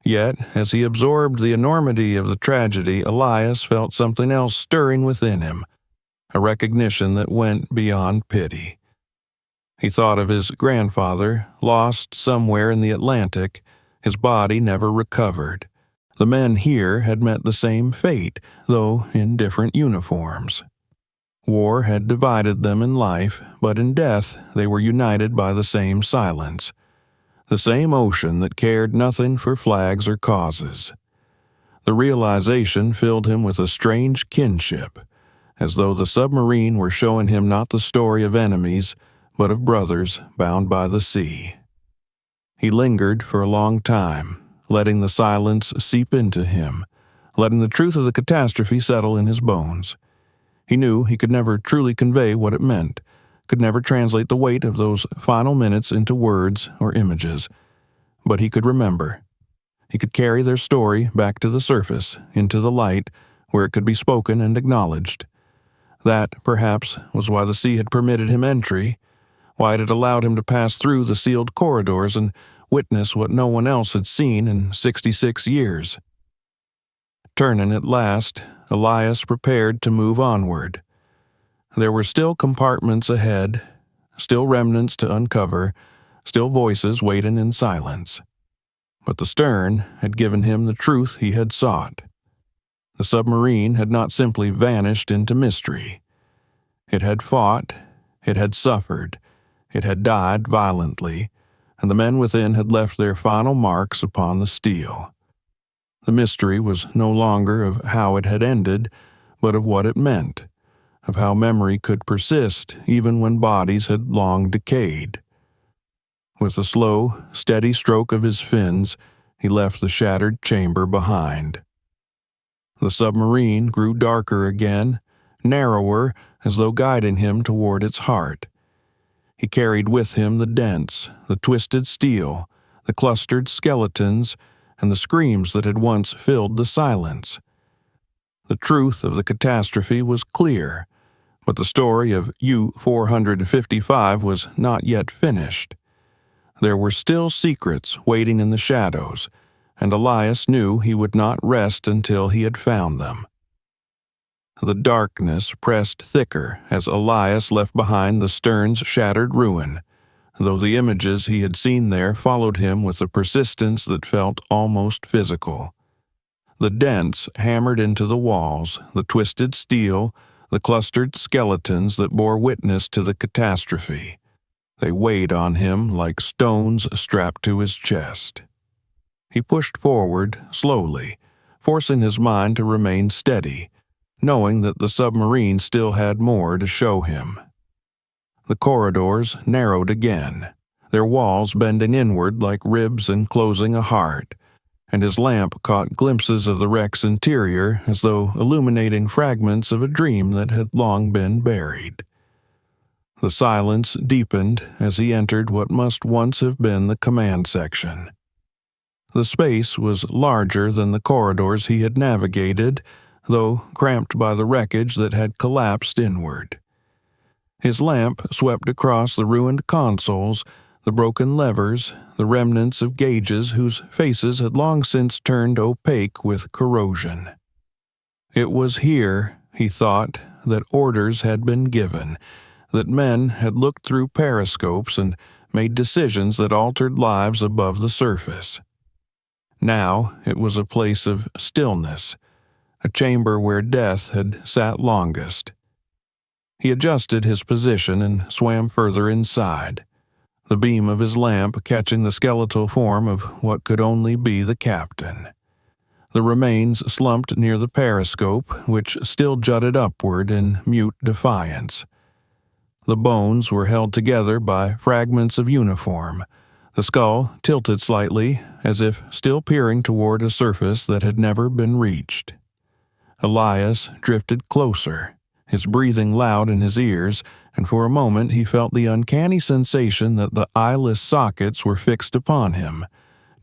Yet, as he absorbed the enormity of the tragedy, Elias felt something else stirring within him, a recognition that went beyond pity. He thought of his grandfather, lost somewhere in the Atlantic, his body never recovered. The men here had met the same fate, though in different uniforms. War had divided them in life, but in death they were united by the same silence, the same ocean that cared nothing for flags or causes. The realization filled him with a strange kinship, as though the submarine were showing him not the story of enemies, but of brothers bound by the sea. He lingered for a long time, letting the silence seep into him, letting the truth of the catastrophe settle in his bones. He knew he could never truly convey what it meant, could never translate the weight of those final minutes into words or images, but he could remember. He could carry their story back to the surface, into the light, where it could be spoken and acknowledged. That, perhaps, was why the sea had permitted him entry, why it had allowed him to pass through the sealed corridors and witness what no one else had seen in 66 years. Turning at last, Elias prepared to move onward. There were still compartments ahead, still remnants to uncover, still voices waiting in silence. But the stern had given him the truth he had sought. The submarine had not simply vanished into mystery. It had fought, it had suffered, it had died violently, and the men within had left their final marks upon the steel. The mystery was no longer of how it had ended, but of what it meant, of how memory could persist even when bodies had long decayed. With a slow, steady stroke of his fins, he left the shattered chamber behind. The submarine grew darker again, narrower, as though guiding him toward its heart. He carried with him the dents, the twisted steel, the clustered skeletons, and the screams that had once filled the silence. The truth of the catastrophe was clear, but the story of U-455 was not yet finished. There were still secrets waiting in the shadows, and Elias knew he would not rest until he had found them. The darkness pressed thicker as Elias left behind the stern's shattered ruin, though the images he had seen there followed him with a persistence that felt almost physical. The dents hammered into the walls, the twisted steel, the clustered skeletons that bore witness to the catastrophe. They weighed on him like stones strapped to his chest. He pushed forward slowly, forcing his mind to remain steady, knowing that the submarine still had more to show him. The corridors narrowed again, their walls bending inward like ribs enclosing a heart, and his lamp caught glimpses of the wreck's interior as though illuminating fragments of a dream that had long been buried. The silence deepened as he entered what must once have been the command section. The space was larger than the corridors he had navigated, though cramped by the wreckage that had collapsed inward. His lamp swept across the ruined consoles, the broken levers, the remnants of gauges whose faces had long since turned opaque with corrosion. It was here, he thought, that orders had been given, that men had looked through periscopes and made decisions that altered lives above the surface. Now it was a place of stillness, a chamber where death had sat longest. He adjusted his position and swam further inside, the beam of his lamp catching the skeletal form of what could only be the captain. The remains slumped near the periscope, which still jutted upward in mute defiance. The bones were held together by fragments of uniform, the skull tilted slightly, as if still peering toward a surface that had never been reached. Elias drifted closer, his breathing loud in his ears, and for a moment he felt the uncanny sensation that the eyeless sockets were fixed upon him,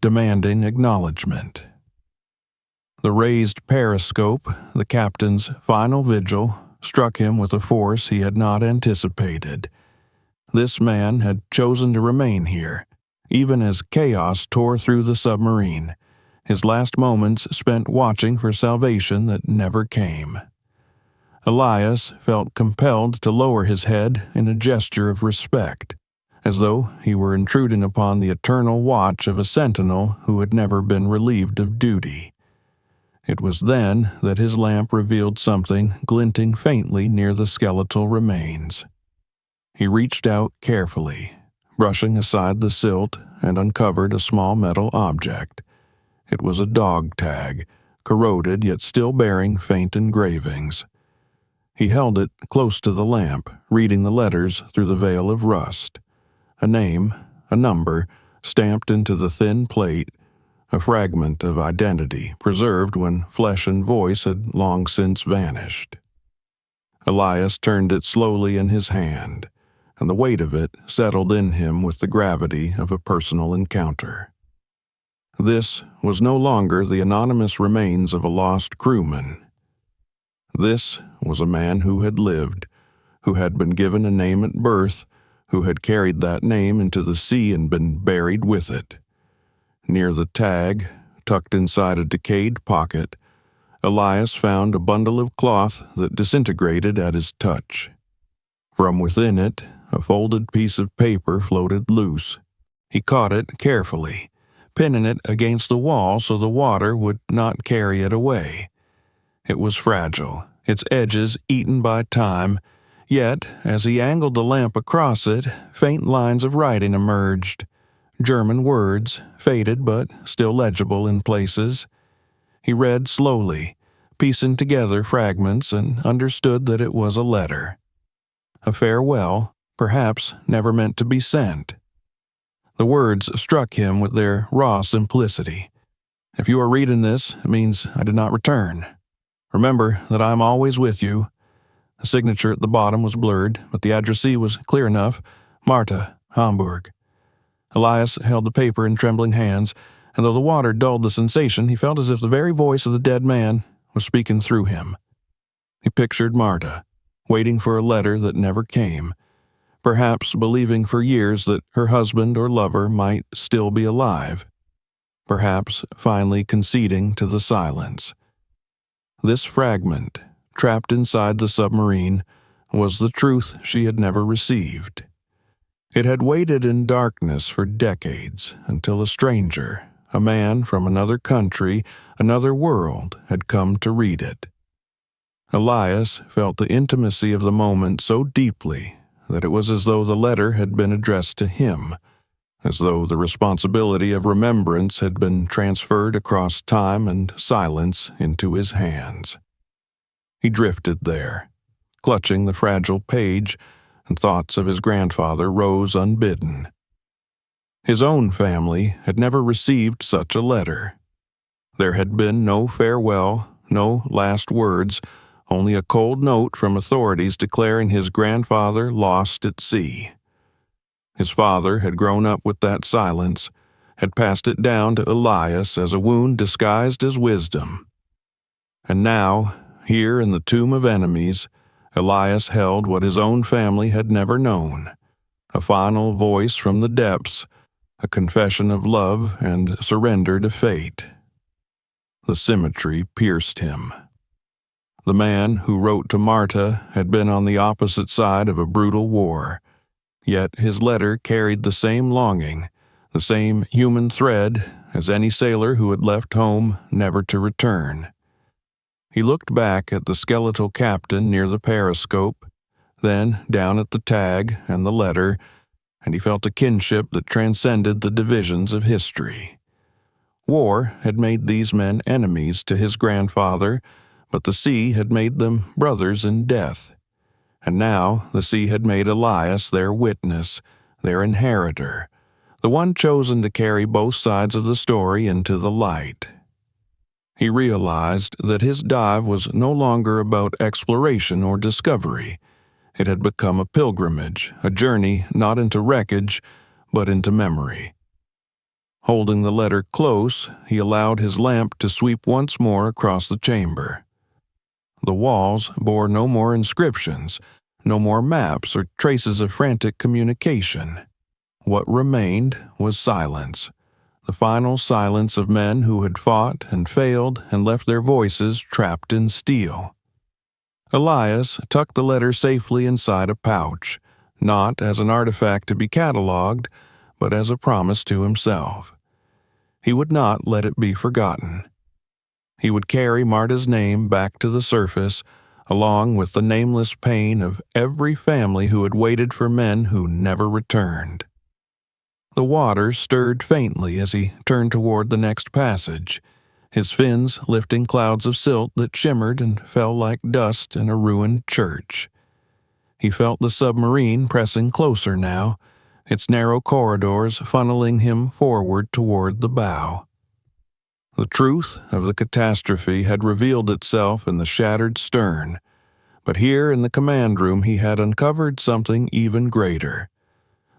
demanding acknowledgement. The raised periscope, the captain's final vigil, struck him with a force he had not anticipated. This man had chosen to remain here, even as chaos tore through the submarine, his last moments spent watching for salvation that never came. Elias felt compelled to lower his head in a gesture of respect, as though he were intruding upon the eternal watch of a sentinel who had never been relieved of duty. It was then that his lamp revealed something glinting faintly near the skeletal remains. He reached out carefully, brushing aside the silt, and uncovered a small metal object. It was a dog tag, corroded yet still bearing faint engravings. He held it close to the lamp, reading the letters through the veil of rust. A name, a number, stamped into the thin plate, a fragment of identity preserved when flesh and voice had long since vanished. Elias turned it slowly in his hand, and the weight of it settled in him with the gravity of a personal encounter. This was no longer the anonymous remains of a lost crewman. This was a man who had lived, who had been given a name at birth, who had carried that name into the sea and been buried with it. Near the tag, tucked inside a decayed pocket, Elias found a bundle of cloth that disintegrated at his touch. From within it, a folded piece of paper floated loose. He caught it carefully, pinning it against the wall so the water would not carry it away. It was fragile, its edges eaten by time, yet, as he angled the lamp across it, faint lines of writing emerged. German words, faded but still legible in places. He read slowly, piecing together fragments, and understood that it was a letter. A farewell, perhaps never meant to be sent. The words struck him with their raw simplicity, If you are reading this, it means I did not return. Remember that I am always with you." The signature at the bottom was blurred, but the addressee was clear enough: Marta, Hamburg. Elias held the paper in trembling hands, and though the water dulled the sensation, he felt as if the very voice of the dead man was speaking through him. He pictured Marta, waiting for a letter that never came, perhaps believing for years that her husband or lover might still be alive, perhaps finally conceding to the silence. This fragment, trapped inside the submarine, was the truth she had never received. It had waited in darkness for decades until a stranger, a man from another country, another world, had come to read it. Elias felt the intimacy of the moment so deeply that it was as though the letter had been addressed to him, as though the responsibility of remembrance had been transferred across time and silence into his hands. He drifted there, clutching the fragile page, and thoughts of his grandfather rose unbidden. His own family had never received such a letter. There had been no farewell, no last words, only a cold note from authorities declaring his grandfather lost at sea. His father had grown up with that silence, had passed it down to Elias as a wound disguised as wisdom. And now, here in the tomb of enemies, Elias held what his own family had never known: a final voice from the depths, a confession of love and surrender to fate. The symmetry pierced him. The man who wrote to Marta had been on the opposite side of a brutal war, yet his letter carried the same longing, the same human thread as any sailor who had left home never to return. He looked back at the skeletal captain near the periscope, then down at the tag and the letter, and he felt a kinship that transcended the divisions of history. War had made these men enemies to his grandfather, but the sea had made them brothers in death. And now the sea had made Elias their witness, their inheritor, the one chosen to carry both sides of the story into the light. He realized that his dive was no longer about exploration or discovery. It had become a pilgrimage, a journey not into wreckage, but into memory. Holding the letter close, he allowed his lamp to sweep once more across the chamber. The walls bore no more inscriptions, no more maps or traces of frantic communication. What remained was silence, the final silence of men who had fought and failed and left their voices trapped in steel. Elias tucked the letter safely inside a pouch, not as an artifact to be catalogued, but as a promise to himself. He would not let it be forgotten. He would carry Marta's name back to the surface, along with the nameless pain of every family who had waited for men who never returned. The water stirred faintly as he turned toward the next passage, his fins lifting clouds of silt that shimmered and fell like dust in a ruined church. He felt the submarine pressing closer now, its narrow corridors funneling him forward toward the bow. The truth of the catastrophe had revealed itself in the shattered stern, but here in the command room he had uncovered something even greater: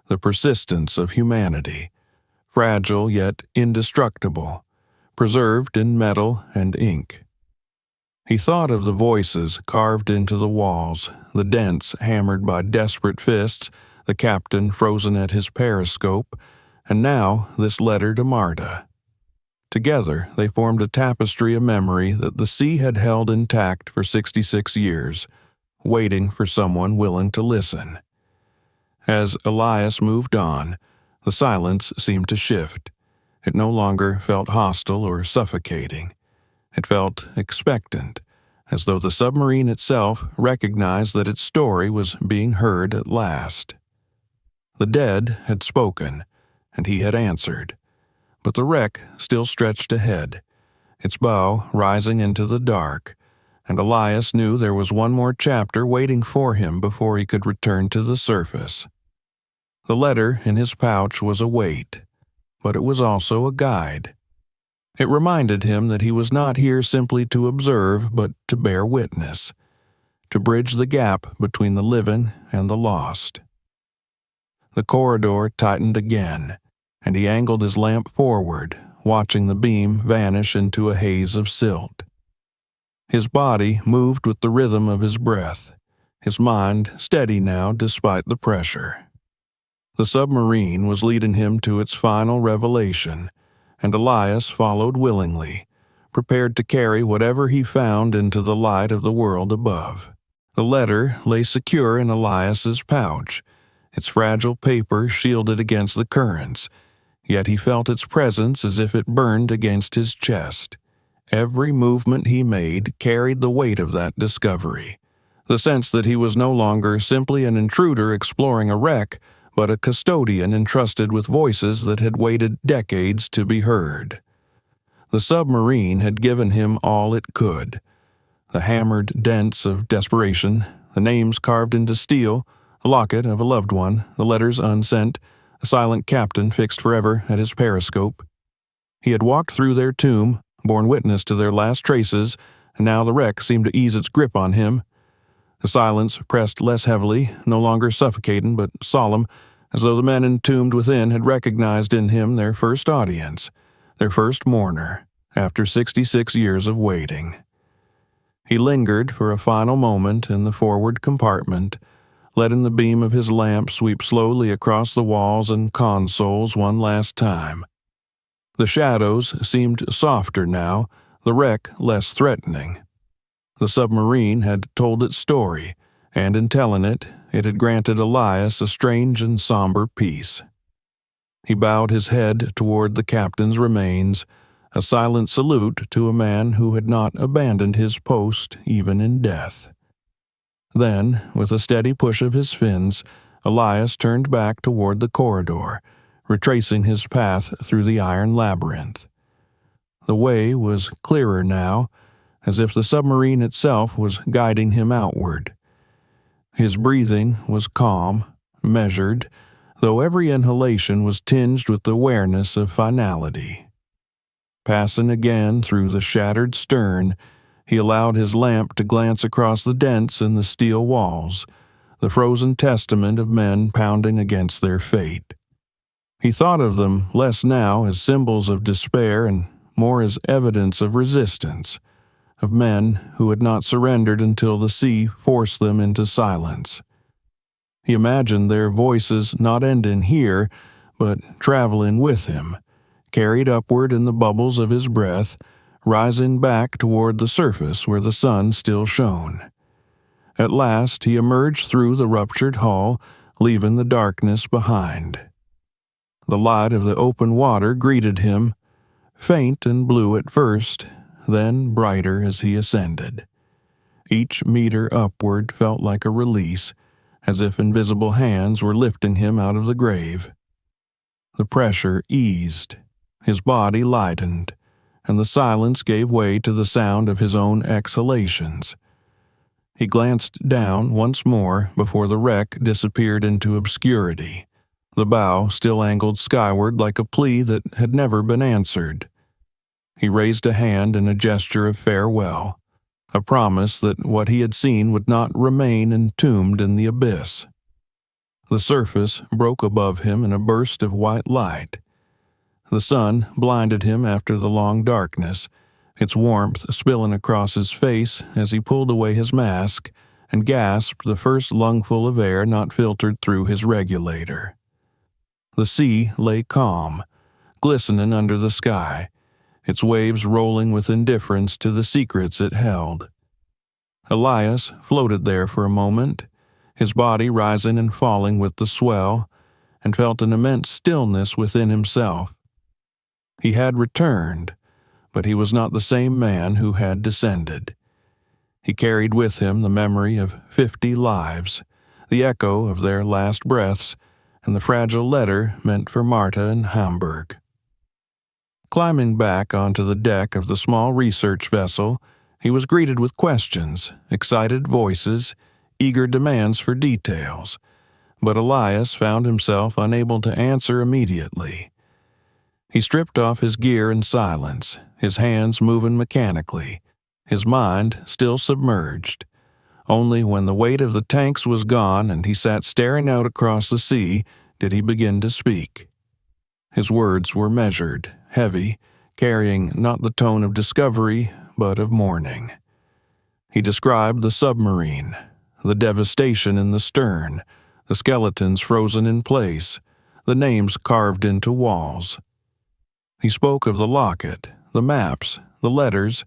the persistence of humanity, fragile yet indestructible, preserved in metal and ink. He thought of the voices carved into the walls, the dents hammered by desperate fists, the captain frozen at his periscope, and now this letter to Marta. Together they formed a tapestry of memory that the sea had held intact for 66 years, waiting for someone willing to listen. As Elias moved on, the silence seemed to shift. It no longer felt hostile or suffocating. It felt expectant, as though the submarine itself recognized that its story was being heard at last. The dead had spoken, and he had answered, but the wreck still stretched ahead, its bow rising into the dark, and Elias knew there was one more chapter waiting for him before he could return to the surface. The letter in his pouch was a weight, but it was also a guide. It reminded him that he was not here simply to observe, but to bear witness, to bridge the gap between the living and the lost. The corridor tightened again, and he angled his lamp forward, watching the beam vanish into a haze of silt. His body moved with the rhythm of his breath, his mind steady now despite the pressure. The submarine was leading him to its final revelation, and Elias followed willingly, prepared to carry whatever he found into the light of the world above. The letter lay secure in Elias's pouch, its fragile paper shielded against the currents, yet he felt its presence as if it burned against his chest. Every movement he made carried the weight of that discovery, the sense that he was no longer simply an intruder exploring a wreck, but a custodian entrusted with voices that had waited decades to be heard. The submarine had given him all it could. The hammered dents of desperation, the names carved into steel, a locket of a loved one, the letters unsent, a silent captain fixed forever at his periscope. He had walked through their tomb, borne witness to their last traces, and now the wreck seemed to ease its grip on him. The silence pressed less heavily, no longer suffocating but solemn, as though the men entombed within had recognized in him their first audience, their first mourner, after 66 years of waiting. He lingered for a final moment in the forward compartment, letting the beam of his lamp sweep slowly across the walls and consoles one last time. The shadows seemed softer now, the wreck less threatening. The submarine had told its story, and in telling it, it had granted Elias a strange and somber peace. He bowed his head toward the captain's remains, a silent salute to a man who had not abandoned his post even in death. Then, with a steady push of his fins, Elias turned back toward the corridor, retracing his path through the iron labyrinth. The way was clearer now, as if the submarine itself was guiding him outward. His breathing was calm, measured, though every inhalation was tinged with the awareness of finality. Passing again through the shattered stern, he allowed his lamp to glance across the dents in the steel walls, the frozen testament of men pounding against their fate. He thought of them less now as symbols of despair and more as evidence of resistance, of men who had not surrendered until the sea forced them into silence. He imagined their voices not ending here, but traveling with him, carried upward in the bubbles of his breath, rising back toward the surface where the sun still shone. At last he emerged through the ruptured hull, leaving the darkness behind. The light of the open water greeted him, faint and blue at first, then brighter as he ascended. Each meter upward felt like a release, as if invisible hands were lifting him out of the grave. The pressure eased, his body lightened, and the silence gave way to the sound of his own exhalations. He glanced down once more before the wreck disappeared into obscurity, the bow still angled skyward like a plea that had never been answered. He raised a hand in a gesture of farewell, a promise that what he had seen would not remain entombed in the abyss. The surface broke above him in a burst of white light. The sun blinded him after the long darkness, its warmth spilling across his face as he pulled away his mask and gasped the first lungful of air not filtered through his regulator. The sea lay calm, glistening under the sky, its waves rolling with indifference to the secrets it held. Elias floated there for a moment, his body rising and falling with the swell, and felt an immense stillness within himself. He had returned, but he was not the same man who had descended. He carried with him the memory of 50 lives, the echo of their last breaths, and the fragile letter meant for Marta in Hamburg. Climbing back onto the deck of the small research vessel, he was greeted with questions, excited voices, eager demands for details, but Elias found himself unable to answer immediately. He stripped off his gear in silence, his hands moving mechanically, his mind still submerged. Only when the weight of the tanks was gone and he sat staring out across the sea did he begin to speak. His words were measured, heavy, carrying not the tone of discovery, but of mourning. He described the submarine, the devastation in the stern, the skeletons frozen in place, the names carved into walls. He spoke of the locket, the maps, the letters,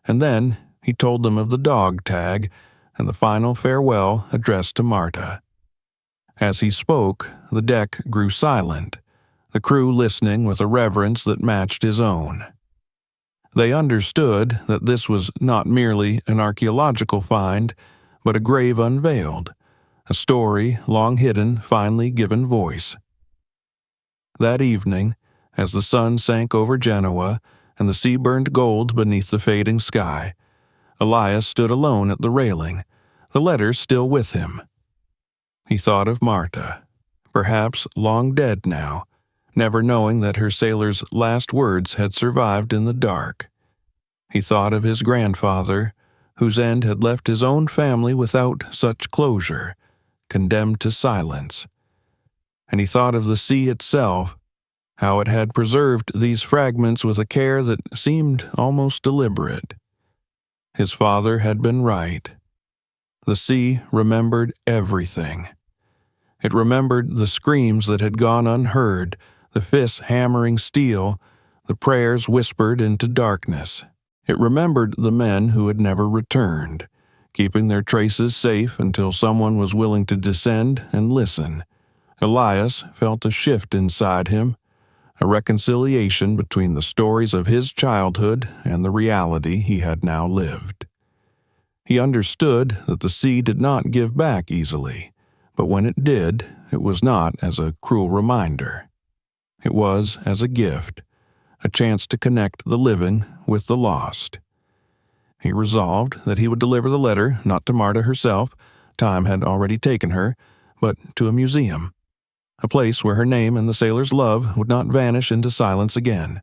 and then he told them of the dog tag and the final farewell addressed to Marta. As he spoke, the deck grew silent, the crew listening with a reverence that matched his own. They understood that this was not merely an archaeological find, but a grave unveiled, a story long hidden finally given voice. That evening, as the sun sank over Genoa and the sea burned gold beneath the fading sky, Elias stood alone at the railing, the letters still with him. He thought of Marta, perhaps long dead now, never knowing that her sailor's last words had survived in the dark. He thought of his grandfather, whose end had left his own family without such closure, condemned to silence. And he thought of the sea itself, how it had preserved these fragments with a care that seemed almost deliberate. His father had been right. The sea remembered everything. It remembered the screams that had gone unheard, the fists hammering steel, the prayers whispered into darkness. It remembered the men who had never returned, keeping their traces safe until someone was willing to descend and listen. Elias felt a shift inside him, a reconciliation between the stories of his childhood and the reality he had now lived. He understood that the sea did not give back easily, but when it did, it was not as a cruel reminder. It was as a gift, a chance to connect the living with the lost. He resolved that he would deliver the letter not to Marta herself, time had already taken her, but to a museum, a place where her name and the sailor's love would not vanish into silence again.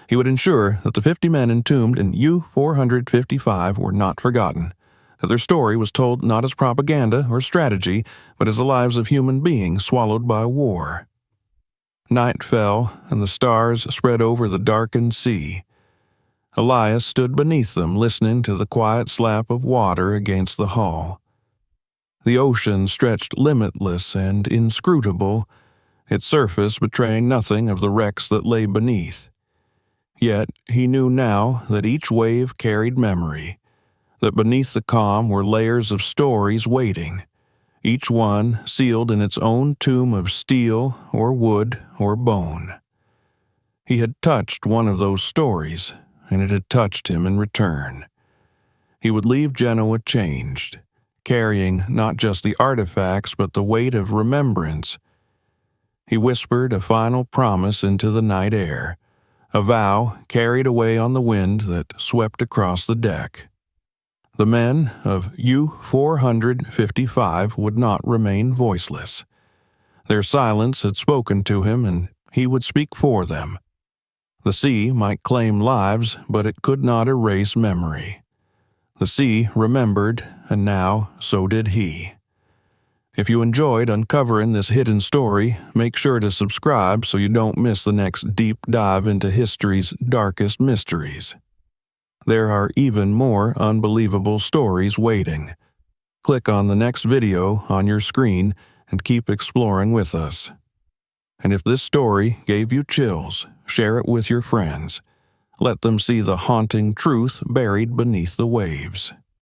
He would ensure that the 50 men entombed in U-455 were not forgotten, that their story was told not as propaganda or strategy, but as the lives of human beings swallowed by war. Night fell, and the stars spread over the darkened sea. Elias stood beneath them, listening to the quiet slap of water against the hull. The ocean stretched limitless and inscrutable, its surface betraying nothing of the wrecks that lay beneath. Yet he knew now that each wave carried memory, that beneath the calm were layers of stories waiting, each one sealed in its own tomb of steel or wood or bone. He had touched one of those stories, and it had touched him in return. He would leave Genoa changed, carrying not just the artifacts but the weight of remembrance. He whispered a final promise into the night air, a vow carried away on the wind that swept across the deck. The men of U-455 would not remain voiceless. Their silence had spoken to him, and he would speak for them. The sea might claim lives, but it could not erase memory. The sea remembered, and now so did he. If you enjoyed uncovering this hidden story, make sure to subscribe so you don't miss the next deep dive into history's darkest mysteries. There are even more unbelievable stories waiting. Click on the next video on your screen and keep exploring with us. And if this story gave you chills, share it with your friends. Let them see the haunting truth buried beneath the waves.